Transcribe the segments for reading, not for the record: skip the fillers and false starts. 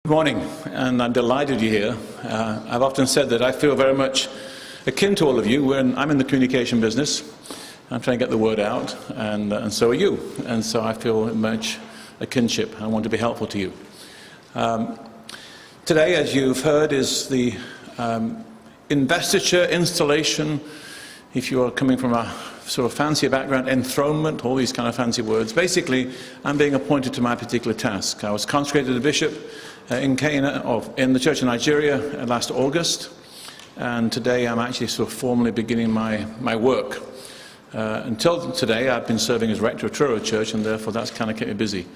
Good morning, and I'm delighted you're here. I've often said that I feel very much akin to all of you. I'm in the communication business. I'm trying to get the word out, and so are you. And so I feel much a kinship. I want to be helpful to you. Today, as you've heard, is the investiture, installation, if you are coming from a sort of fancy background, enthronement, all these kind of fancy words. Basically, I'm being appointed to my particular task. I was consecrated a bishop in the Church of Nigeria last August, and today I'm actually sort of formally beginning my work. Until today, I've been serving as rector of Truro Church, and therefore that's kind of kept me busy.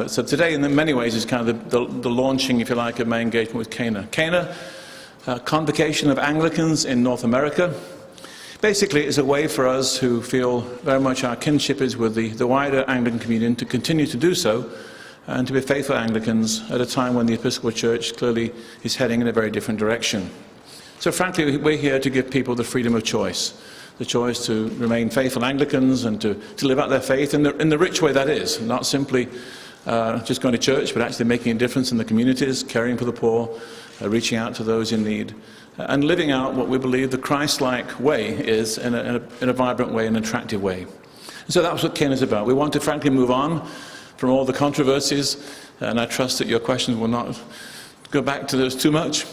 So today, in many ways, is kind of the launching, if you like, of my engagement with Cana. Cana, Convocation of Anglicans in North America. Basically, it's a way for us who feel very much our kinship is with the wider Anglican community to continue to do so, and to be faithful Anglicans at a time when the Episcopal Church clearly is heading in a very different direction. So frankly, we're here to give people the freedom of choice, the choice to remain faithful Anglicans and to live out their faith in the rich way that is, not simply just going to church, but actually making a difference in the communities, caring for the poor, reaching out to those in need, and living out what we believe the Christ-like way is in a vibrant way, an attractive way. And so that's what Cana is about. We want to frankly move on from all the controversies, and I trust that your questions will not go back to those too much,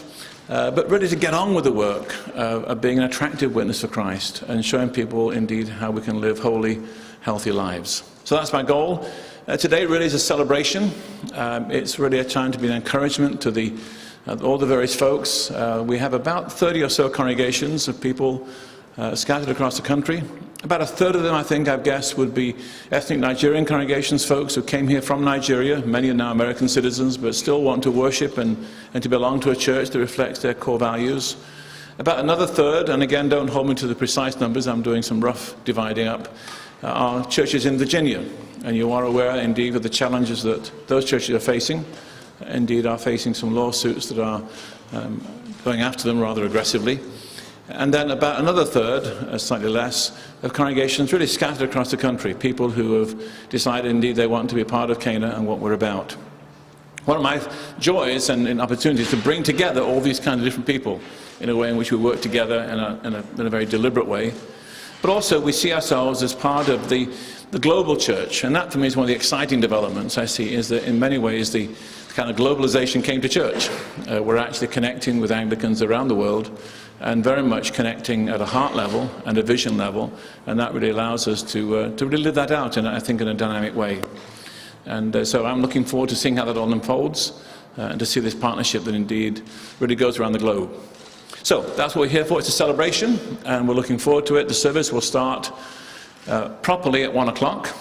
but really to get on with the work of being an attractive witness for Christ and showing people indeed how we can live holy, healthy lives. So that's my goal. Today really is a celebration. It's really a time to be an encouragement to all the various folks. We have about 30 or so congregations of people scattered across the country. About a third of them, I think, I've guessed, would be ethnic Nigerian congregations, folks who came here from Nigeria. Many are now American citizens, but still want to worship and to belong to a church that reflects their core values. About another third, and again, don't hold me to the precise numbers, I'm doing some rough dividing up, are churches in Virginia. And you are aware, indeed, of the challenges that those churches are facing. Indeed, are facing some lawsuits that are going after them rather aggressively. And then about another third, slightly less, of congregations really scattered across the country, people who have decided indeed they want to be a part of Cana and what we're about. One of my joys and opportunities to bring together all these kinds of different people in a way in which we work together in a very deliberate way. But also we see ourselves as part of the global church, and that for me is one of the exciting developments I see, is that in many ways the kind of globalization came to church. We're actually connecting with Anglicans around the world, and very much connecting at a heart level and a vision level, and that really allows us to really live that out, I think, in a dynamic way. And so I'm looking forward to seeing how that all unfolds, and to see this partnership that indeed really goes around the globe. So that's what we're here for. It's a celebration, and we're looking forward to it. The service will start properly at 1 o'clock,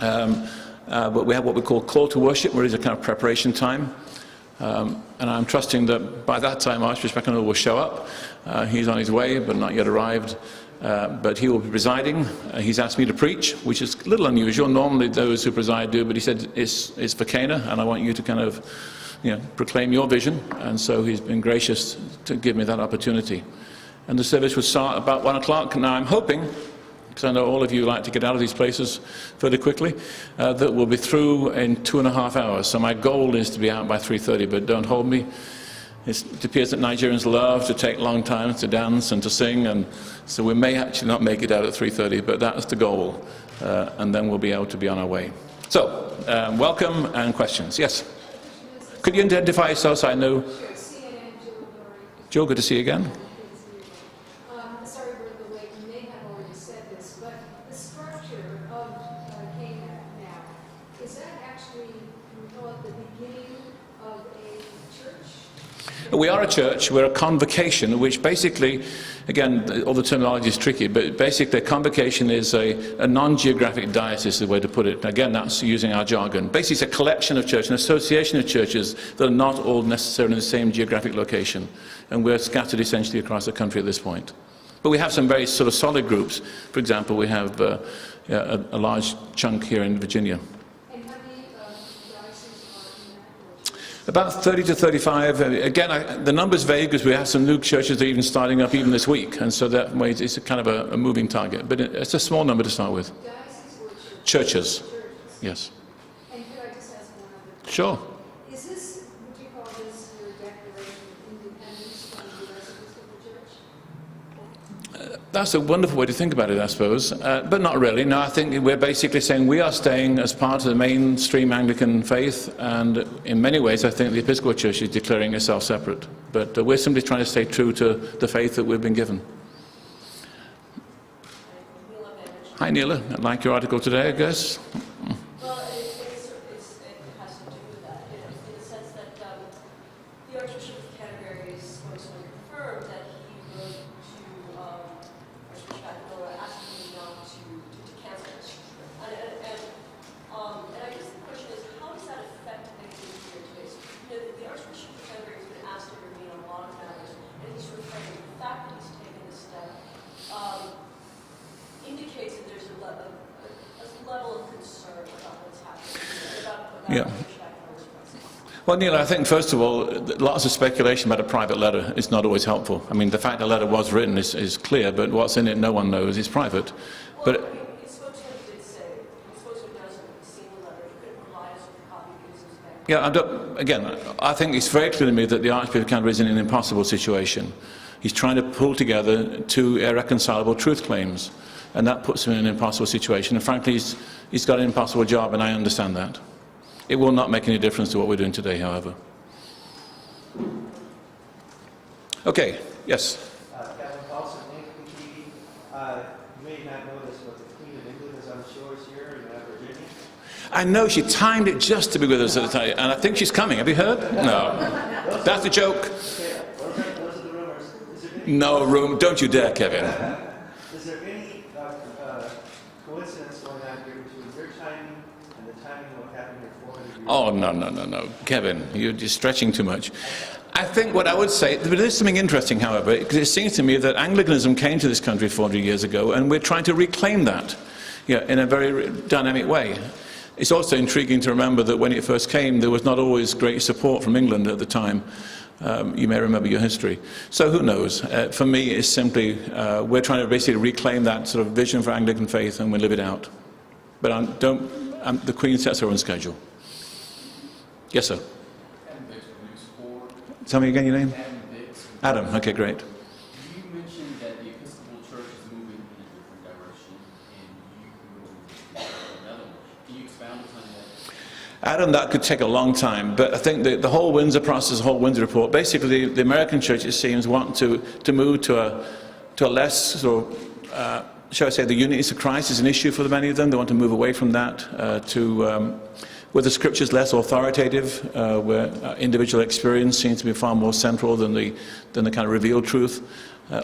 but we have what we call call to worship, where is a kind of preparation time. And I'm trusting that by that time Archbishop Beckenhall will show up. He's on his way, but not yet arrived. But he will be presiding. He's asked me to preach, which is a little unusual. Normally those who preside do, but he said it's for Cana, and I want you to kind of proclaim your vision. And so he's been gracious to give me that opportunity. And the service will start about 1 o'clock. Now I'm hoping, because I know all of you like to get out of these places fairly quickly, that we'll be through in 2.5 hours. So my goal is to be out by 3:30, but don't hold me. It appears that Nigerians love to take long times to dance and to sing, and so we may actually not make it out at 3:30, but that's the goal, and then we'll be able to be on our way. So, welcome and questions. Yes? Could you identify yourself so I know? Jill, good to see you again. We are a church, we're a convocation, which basically, again, all the terminology is tricky, but basically a convocation is a non-geographic diocese, is the way to put it. Again, that's using our jargon. Basically, it's a collection of churches, an association of churches that are not all necessarily in the same geographic location. And we're scattered essentially across the country at this point. But we have some very sort of solid groups. For example, we have a large chunk here in Virginia. About 30 to 35. Again, the number's vague because we have some new churches that are even starting up even this week, and so that way it's a kind of a moving target. But it's a small number to start with. Churches. Yes. And could I just ask one other question? Sure. Is this call this your declaration of independence from the U.S. Episcopal Church? That's a wonderful way to think about it, I suppose, but not really. No, I think we're basically saying we are staying as part of the mainstream Anglican faith, and in many ways I think the Episcopal Church is declaring itself separate. But we're simply trying to stay true to the faith that we've been given. Hi, Neela. I like your article today, I guess. Well, it has to do with that, in the sense that the Archbishop of Canterbury is going to confirm that he wrote to Archbishop Aguilera asking him not to cancel this. And I guess the question is, how does that affect anything here today? So, the Archbishop of Canterbury has been asked to remain on a lot of matters, and he's refraining. The fact that he's taken this step indicates that there's a level of concern about what's happening, about Yeah. Well, Neil, I think, first of all, lots of speculation about a private letter is not always helpful. I mean, the fact the letter was written is clear, but what's in it no one knows. It's private. But his spokesman did say, his spokesman hasn't seen the letter, he couldn't provide us with a copy because it was back. again, I think it's very clear to me that the Archbishop of Canterbury is in an impossible situation. He's trying to pull together two irreconcilable truth claims, and that puts him in an impossible situation. And frankly, he's got an impossible job, and I understand that. It will not make any difference to what we're doing today, however. Okay, yes? Kallsen, AnglicanTV. You may not know this, but the Queen of England is on the shores here in Virginia. I know, she timed it just to be with us at the time, and I think she's coming. Have you heard? No. That's a joke. Okay, those are the rumors. No room. Don't you dare, Kevin. Is there any coincidence going on here between your timing and the timing of what happened here 400 years ago? Oh, no. Kevin, you're just stretching too much. I think what I would say, there is something interesting, however, because it seems to me that Anglicanism came to this country 400 years ago, and we're trying to reclaim that in a very dynamic way. It's also intriguing to remember that when it first came, there was not always great support from England at the time. You may remember your history. So who knows? For me, it's simply, we're trying to basically reclaim that sort of vision for Anglican faith, and we live it out. But the Queen sets her own schedule. Yes, sir? Tell me again your name? Adam. Okay, great. You mentioned that the Episcopal Church is moving in a different direction, and you moving in another one. Can you expound upon that? Adam, that could take a long time, but I think the whole Windsor process, the whole Windsor report, basically the American church, it seems, want to move to a less sort of, shall I say, the unity of Christ is an issue for many of them. They want to move away from that to where the scripture is less authoritative, where individual experience seems to be far more central than the kind of revealed truth.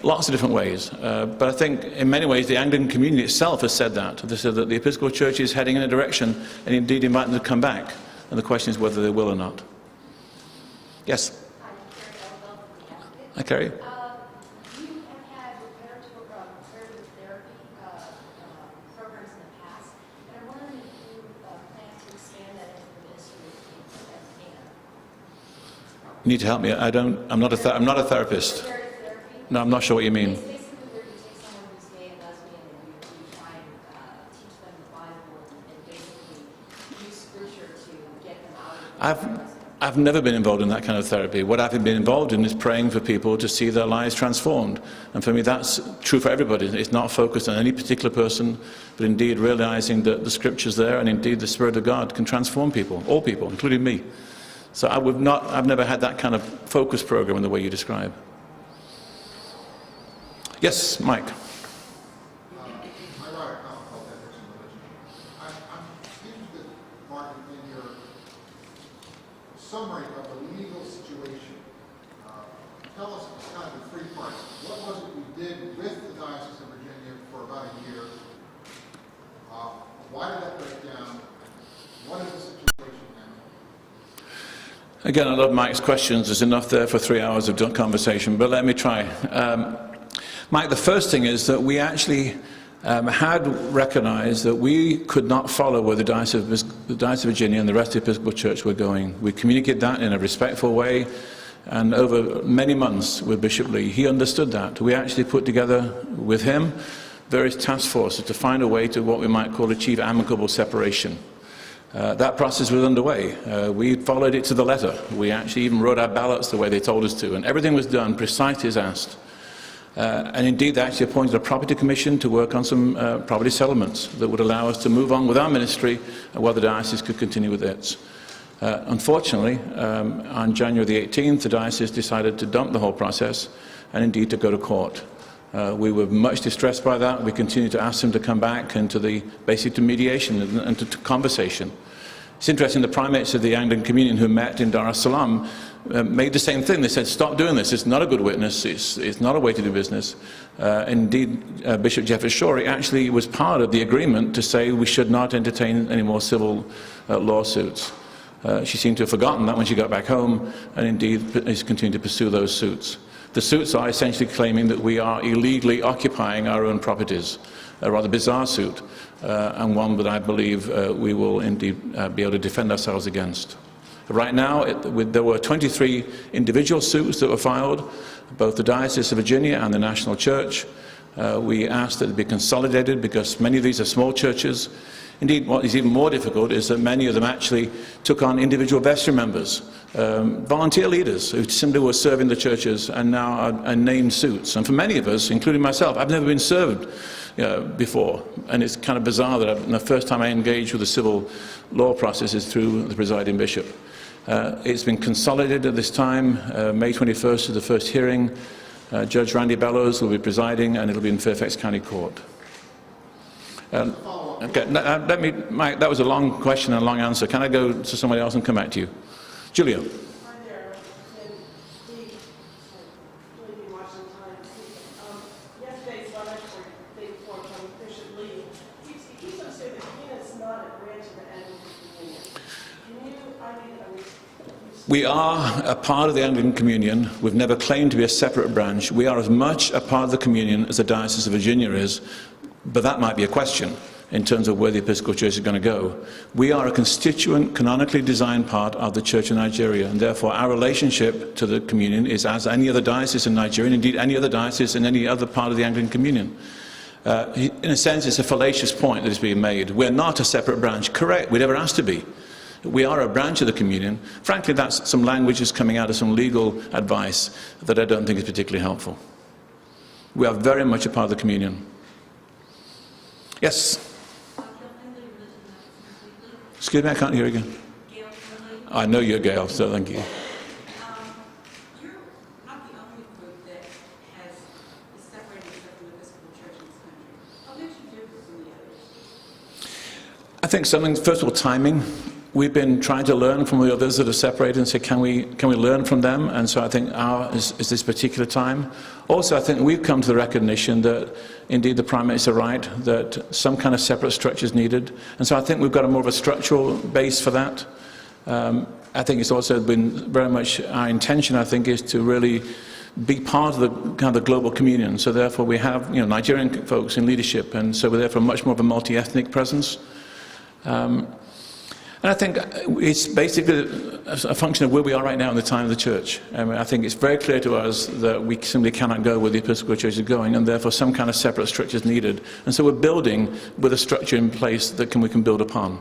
Lots of different ways. But I think in many ways the Anglican community itself has said that. They said that the Episcopal Church is heading in a direction, and indeed invite them to come back. And the question is whether they will or not. Yes? Hi, Carrie. You have had reparative therapy programs in the past, and I'm wondering if you plan to expand that into the ministry of Kallsen. You need to help me. I'm not a therapist. Reparative therapy? No, I'm not sure what you mean. It's basically where you take someone who's gay and lesbian and you try and teach them the Bible and basically use scripture to get them out of the I've never been involved in that kind of therapy. What I've been involved in is praying for people to see their lives transformed. And for me, that's true for everybody. It's not focused on any particular person, but indeed realizing that the scripture's there, and indeed the Spirit of God can transform people, all people, including me. So I've never had that kind of focus program in the way you describe. Yes, Mike. I'm interested, Mark, in your summary of the legal situation. Tell us kind of in 3 parts. What was it you did with the Diocese of Virginia for about a year? Why did that break down? What is the situation now? Again, I love Mike's questions. There's enough there for 3 hours of conversation, but let me try. Mike, the first thing is that we actually had recognized that we could not follow where the Diocese of Virginia and the rest of the Episcopal Church were going. We communicated that in a respectful way, and over many months with Bishop Lee, he understood that. We actually put together with him various task forces to find a way to what we might call achieve amicable separation. That process was underway. We followed it to the letter. We actually even wrote our ballots the way they told us to, and everything was done precisely as asked. And indeed, they actually appointed a property commission to work on some property settlements that would allow us to move on with our ministry while the diocese could continue with its. Unfortunately, on January the 18th, the diocese decided to dump the whole process and indeed to go to court. We were much distressed by that. We continued to ask them to come back and to mediation and to conversation. It's interesting, the primates of the Anglican Communion who met in Dar es Salaam made the same thing. They said, stop doing this. It's not a good witness. It's not a way to do business. Indeed, Bishop Jeffrey Shorey actually was part of the agreement to say we should not entertain any more civil lawsuits. She seemed to have forgotten that when she got back home, and indeed is continuing to pursue those suits. The suits are essentially claiming that we are illegally occupying our own properties, a rather bizarre suit, and one that I believe we will indeed be able to defend ourselves against. Right now, there were 23 individual suits that were filed, both the Diocese of Virginia and the National Church. We asked that they be consolidated because many of these are small churches. Indeed, what is even more difficult is that many of them actually took on individual vestry members, volunteer leaders who simply were serving the churches and now are named suits. And for many of us, including myself, I've never been served before. And it's kind of bizarre that the first time I engaged with the civil law process is through the presiding bishop. It's been consolidated at this time. May 21st is the first hearing. Judge Randy Bellows will be presiding, and it'll be in Fairfax County Court. Okay, Mike, that was a long question and a long answer. Can I go to somebody else and come back to you? Julia. Hi there, Steve. Julie Washington Times. Yesterday's letter for Bishop Lee, he sort of said that he is not a branch of the Anglican Communion. We are a part of the Anglican Communion. We've never claimed to be a separate branch. We are as much a part of the Communion as the Diocese of Virginia is, but that might be a question in terms of where the Episcopal Church is going to go. We are a constituent, canonically designed part of the Church of Nigeria, and therefore our relationship to the Communion is as any other diocese in Nigeria, and indeed any other diocese in any other part of the Anglican Communion. In a sense, it's a fallacious point that is being made. We're not a separate branch. Correct, we never asked to be. We are a branch of the Communion. Frankly, that's some language is coming out of some legal advice that I don't think is particularly helpful. We are very much a part of the Communion. Yes? Excuse me, I can't hear you again. I know you're Gail, so thank you. You're not the only group that has separated itself from the Episcopal Church in this country. What makes you different from the others? I think something, first of all, timing. We've been trying to learn from the others that are separated and say, can we learn from them? And so I think ours is this particular time. Also, I think we've come to the recognition that indeed the primates are right, that some kind of separate structure is needed. And so I think we've got a more of a structural base for that. I think it's also been very much our intention, I think, is to really be part of the kind of the global communion. So therefore we have Nigerian folks in leadership, and so we're therefore much more of a multi-ethnic presence. And I think it's basically a function of where we are right now in the time of the church. I think it's very clear to us that we simply cannot go where the Episcopal Church is going, and therefore some kind of separate structure is needed. And so we're building with a structure in place that we can build upon.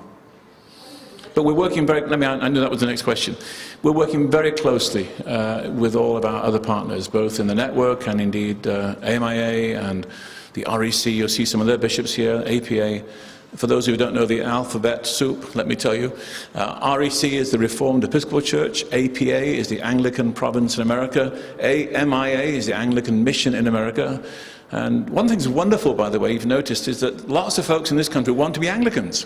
But we're working very, I knew that was the next question. We're working very closely with all of our other partners, both in the network and indeed AMIA and the REC. You'll see some of their bishops here, APA. For those who don't know the alphabet soup, let me tell you, REC is the Reformed Episcopal Church, APA is the Anglican Province in America, AMIA is the Anglican Mission in America. And one thing that's wonderful, by the way, you've noticed, is that lots of folks in this country want to be Anglicans.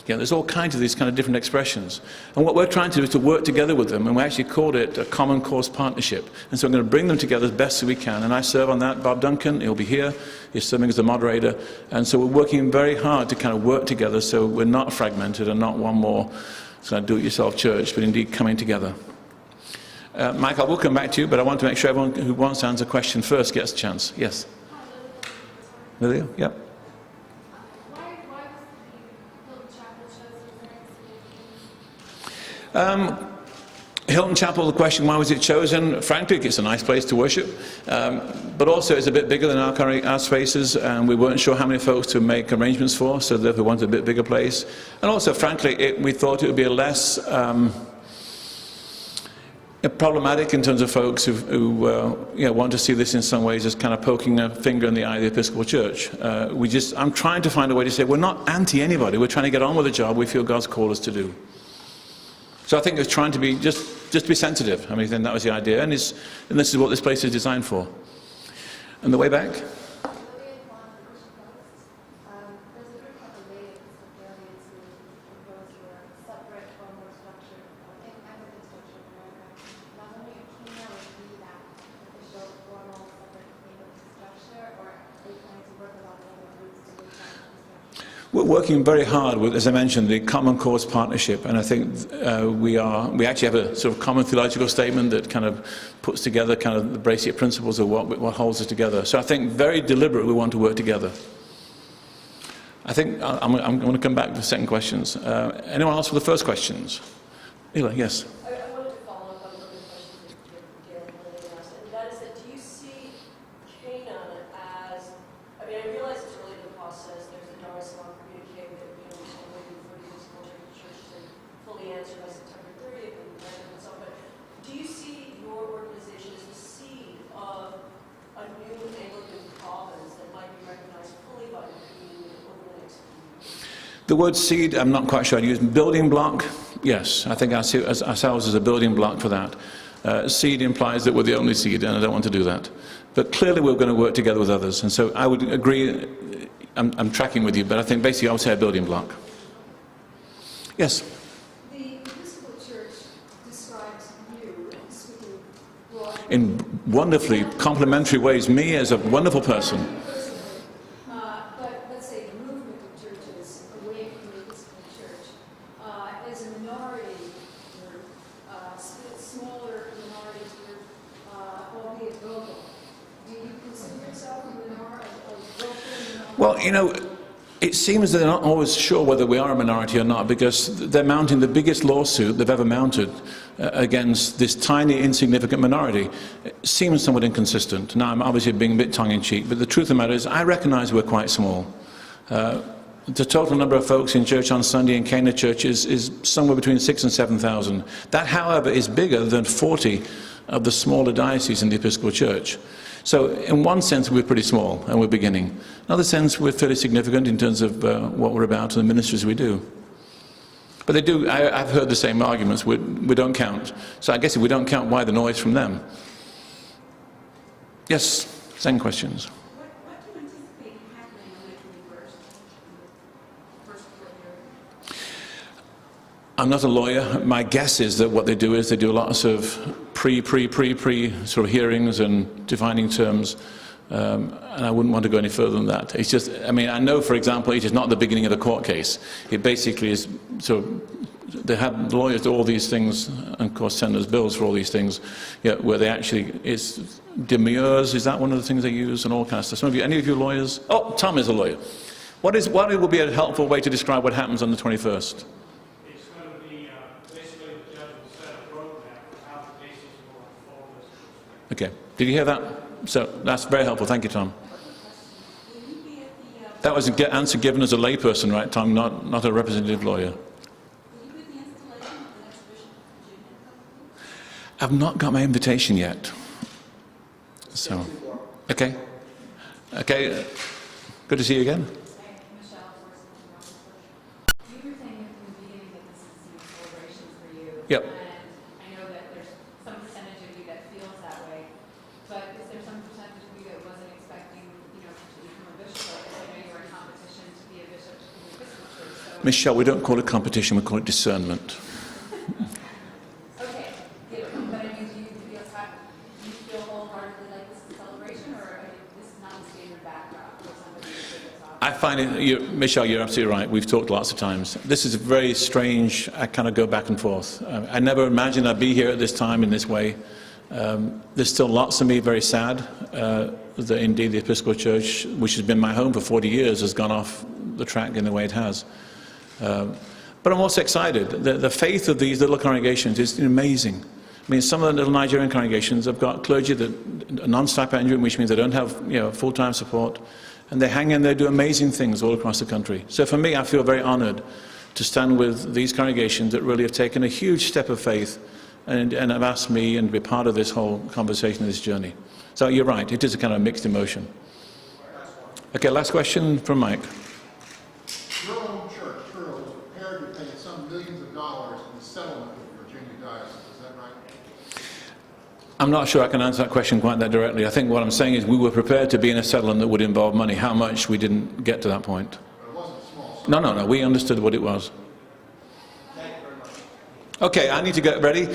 There's all kinds of these kind of different expressions. And what we're trying to do is to work together with them, and we actually called it a common cause partnership. And so I'm going to bring them together as best as we can. And I serve on that. Bob Duncan, he'll be here. He's serving as the moderator. And so we're working very hard to kind of work together so we're not fragmented and not one more kind of do-it-yourself church, but indeed coming together. Mike, I will come back to you, but I want to make sure everyone who wants to answer a question first gets a chance. Yes? Lilia? Yep. Hilton Chapel, the question, why was it chosen? Frankly, it's a nice place to worship, but also it's a bit bigger than our spaces, and we weren't sure how many folks to make arrangements for, so therefore we wanted a bit bigger place. And also, frankly, we thought it would be a less problematic in terms of folks who want to see this in some ways as kind of poking a finger in the eye of the Episcopal Church. I'm trying to find a way to say we're not anti anybody, we're trying to get on with the job we feel God's called us to do. So I think it's trying to be just be sensitive. I mean, then that was the idea, and this is what this place is designed for. And the way back. There's a group of lay Episcopalians who propose for a separate or more structured, Anglican structure in America. And I was wondering if Kenya would be that official, formal, separate Anglican structure, or are you planning to work with all the other groups to make that structure? We're working very hard with, as I mentioned, the Common Cause Partnership, and I think we actually have a sort of common theological statement that kind of puts together kind of the basic principles of what holds us together. So I think very deliberately we want to work together. I think I'm going to come back to the second questions. Anyone else for the first questions? Eli, yes. I wanted to follow up on one of the questions that Gail and Lily asked, and that is that do you see Canaan as, I mean, I realize it's early in the process, there's the Dar es Salaam communique that, we're still waiting for the Episcopal Church to fully answer by September 30th and so on, but do you see your organization as the seed of a new Anglican province that might be recognized fully by the community over the next few years? The word seed, I'm not quite sure I'd use. Building block, yes. I think I see ourselves as a building block for that. Seed implies that we're the only seed, and I don't want to do that. But clearly we're going to work together with others. And so I would agree, I'm tracking with you, but I think basically I would say a building block. Yes? The Episcopal Church describes you, speaking broadly, In wonderfully complimentary ways, me as a wonderful person. but let's say the movement of churches away from the Episcopal Church as a minority group, smaller minority group, albeit vocal. Do you consider yourself a minority, a vocal minority? Well, it seems that they're not always sure whether we are a minority or not, because they're mounting the biggest lawsuit they've ever mounted against this tiny, insignificant minority. It seems somewhat inconsistent. Now, I'm obviously being a bit tongue-in-cheek, but the truth of the matter is I recognize we're quite small. The total number of folks in church on Sunday in Cana churches is somewhere between 6,000 and 7,000. That, however, is bigger than 40 of the smaller dioceses in the Episcopal Church. So in one sense we're pretty small and we're beginning. In another sense we're fairly significant in terms of what we're about and the ministries we do. But they do, I've heard the same arguments, we don't count. So I guess if we don't count, why the noise from them? Yes, same questions. What do you anticipate happening on May 21st? First quarter. I'm not a lawyer. My guess is that what they do is they do lots of pre sort of hearings and defining terms, and I wouldn't want to go any further than that. It's just, I mean, I know, for example, it is not the beginning of the court case. It basically is sort of, they have lawyers do all these things, and of course send us bills for all these things, where they actually, it's demurs, is that one of the things they use, and all kinds of stuff. Any of you lawyers? Oh, Tom is a lawyer. What would be a helpful way to describe what happens on the 21st? Okay. Did you hear that? So that's very helpful. Thank you, Tom. That was an answer given as a layperson, right, Tom? Not a representative lawyer. I've not got my invitation yet. So, okay. Okay. Good to see you again. You were saying from the beginning that this is a celebration for you. Yep. And I know that there's some percentage of you that feels that way. But is there some percentage of you that wasn't expecting, to become a bishop? I know you were in competition to be a bishop in the Episcopal Church. So Michelle, we don't call it competition, we call it discernment. okay, but I mean, do you feel wholeheartedly like this is a celebration, or this is not the standard backdrop for somebody to take this off? I find it, Michelle, you're absolutely right. We've talked lots of times. This is very strange. I kind of go back and forth. I never imagined I'd be here at this time in this way. There's still lots of me very sad that indeed the Episcopal Church, which has been my home for 40 years, has gone off the track in the way it has. But I'm also excited. The faith of these little congregations is amazing. I mean, some of the little Nigerian congregations have got clergy that are non-stipendiary, which means they don't have full-time support, and they hang in there, do amazing things all across the country. So for me, I feel very honoured to stand with these congregations that really have taken a huge step of faith and have asked me and be part of this whole conversation, this journey. So you're right, it is a kind of mixed emotion. Okay, last question from Mike. Your own church, Truro, was prepared to pay some millions of dollars in the settlement with Virginia Diocese, is that right? I'm not sure I can answer that question quite that directly. I think what I'm saying is we were prepared to be in a settlement that would involve money. How much, we didn't get to that point. But it wasn't a small sum. No, we understood what it was. Thank you very much. Okay, I need to get ready.